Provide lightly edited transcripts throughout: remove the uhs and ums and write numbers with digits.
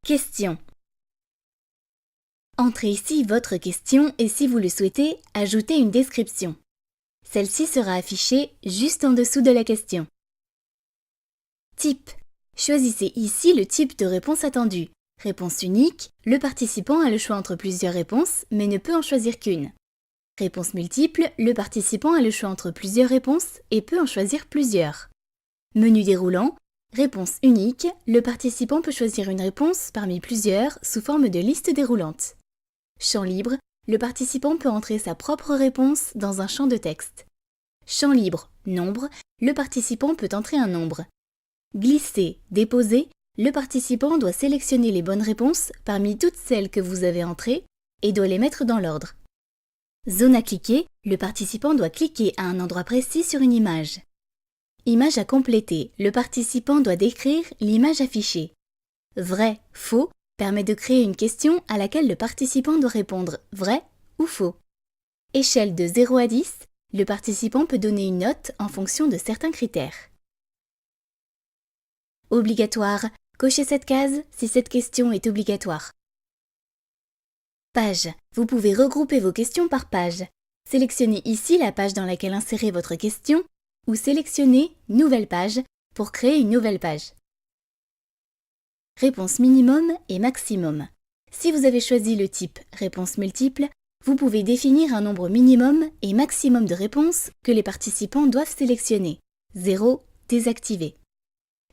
Question. Entrez ici votre question et si vous le souhaitez, ajoutez une description. Celle-ci sera affichée juste en dessous de la question. Type. Choisissez ici le type de réponse attendue. Réponse unique, le participant a le choix entre plusieurs réponses, mais ne peut en choisir qu'une. Réponse multiple, le participant a le choix entre plusieurs réponses et peut en choisir plusieurs. Menu déroulant, réponse unique, le participant peut choisir une réponse parmi plusieurs sous forme de liste déroulante. Champ libre, le participant peut entrer sa propre réponse dans un champ de texte. Champ libre, nombre, le participant peut entrer un nombre. Glisser, déposer, le participant doit sélectionner les bonnes réponses parmi toutes celles que vous avez entrées et doit les mettre dans l'ordre. Zone à cliquer, le participant doit cliquer à un endroit précis sur une image. Image à compléter, le participant doit décrire l'image affichée. Vrai, faux permet de créer une question à laquelle le participant doit répondre vrai ou faux. Échelle de 0 à 10, le participant peut donner une note en fonction de certains critères. Obligatoire, cochez cette case si cette question est obligatoire. Page, vous pouvez regrouper vos questions par page. Sélectionnez ici la page dans laquelle insérer votre question ou sélectionnez Nouvelle page pour créer une nouvelle page. Réponse minimum et maximum. Si vous avez choisi le type réponse multiple, vous pouvez définir un nombre minimum et maximum de réponses que les participants doivent sélectionner. 0, désactivé.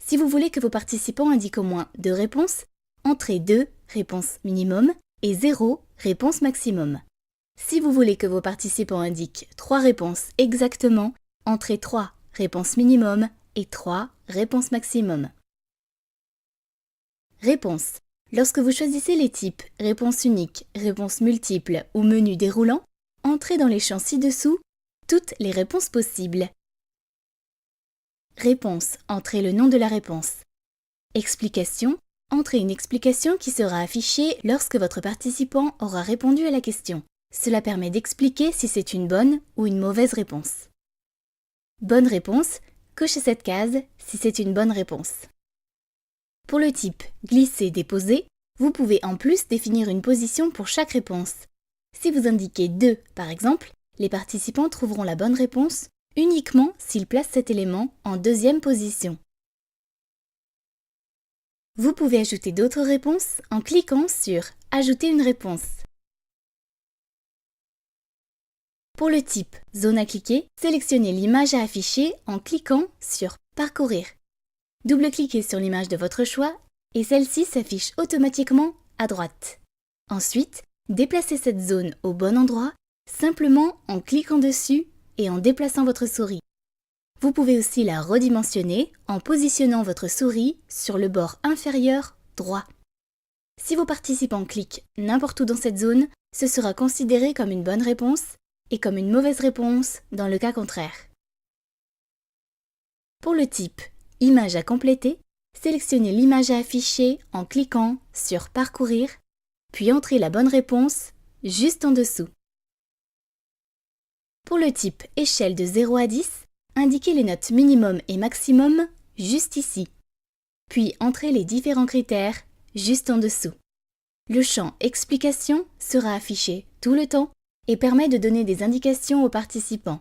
Si vous voulez que vos participants indiquent au moins 2 réponses, entrez 2, réponse minimum, et 0, réponse maximum. Si vous voulez que vos participants indiquent 3 réponses exactement, entrez 3, réponse minimum, et 3, réponse maximum. Réponse. Lorsque vous choisissez les types réponse unique, réponse multiple ou menu déroulant, entrez dans les champs ci-dessous toutes les réponses possibles. Réponse. Entrez le nom de la réponse. Explication. Entrez une explication qui sera affichée lorsque votre participant aura répondu à la question. Cela permet d'expliquer si c'est une bonne ou une mauvaise réponse. Bonne réponse. Cochez cette case si c'est une bonne réponse. Pour le type glisser-déposer, vous pouvez en plus définir une position pour chaque réponse. Si vous indiquez 2 par exemple, les participants trouveront la bonne réponse uniquement s'ils placent cet élément en deuxième position. Vous pouvez ajouter d'autres réponses en cliquant sur « Ajouter une réponse ». Pour le type zone à cliquer, sélectionnez l'image à afficher en cliquant sur « Parcourir ». Double-cliquez sur l'image de votre choix et celle-ci s'affiche automatiquement à droite. Ensuite, déplacez cette zone au bon endroit simplement en cliquant dessus et en déplaçant votre souris. Vous pouvez aussi la redimensionner en positionnant votre souris sur le bord inférieur droit. Si vos participants cliquent n'importe où dans cette zone, ce sera considéré comme une bonne réponse et comme une mauvaise réponse dans le cas contraire. Pour le type image à compléter, sélectionnez l'image à afficher en cliquant sur Parcourir, puis entrez la bonne réponse juste en dessous. Pour le type échelle de 0 à 10, indiquez les notes minimum et maximum juste ici, puis entrez les différents critères juste en dessous. Le champ Explication sera affiché tout le temps et permet de donner des indications aux participants.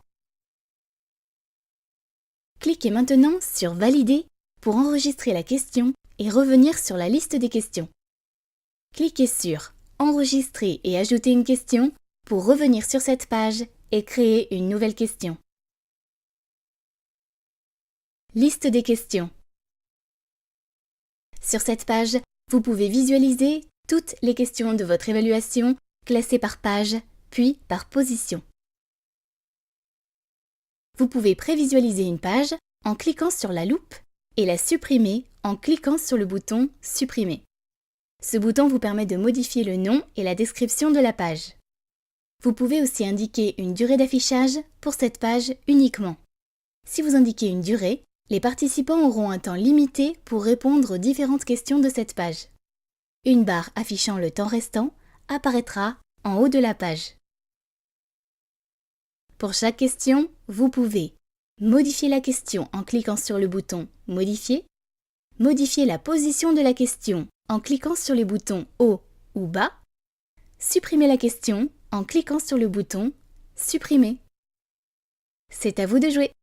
Cliquez maintenant sur Valider pour enregistrer la question et revenir sur la liste des questions. Cliquez sur Enregistrer et ajouter une question pour revenir sur cette page et créer une nouvelle question. Liste des questions. Sur cette page, vous pouvez visualiser toutes les questions de votre évaluation classées par page, puis par position. Vous pouvez prévisualiser une page en cliquant sur la loupe et la supprimer en cliquant sur le bouton « Supprimer ». Ce bouton vous permet de modifier le nom et la description de la page. Vous pouvez aussi indiquer une durée d'affichage pour cette page uniquement. Si vous indiquez une durée, les participants auront un temps limité pour répondre aux différentes questions de cette page. Une barre affichant le temps restant apparaîtra en haut de la page. Pour chaque question, vous pouvez modifier la question en cliquant sur le bouton « Modifier », modifier la position de la question en cliquant sur les boutons haut ou bas. Supprimez la question en cliquant sur le bouton Supprimer. C'est à vous de jouer!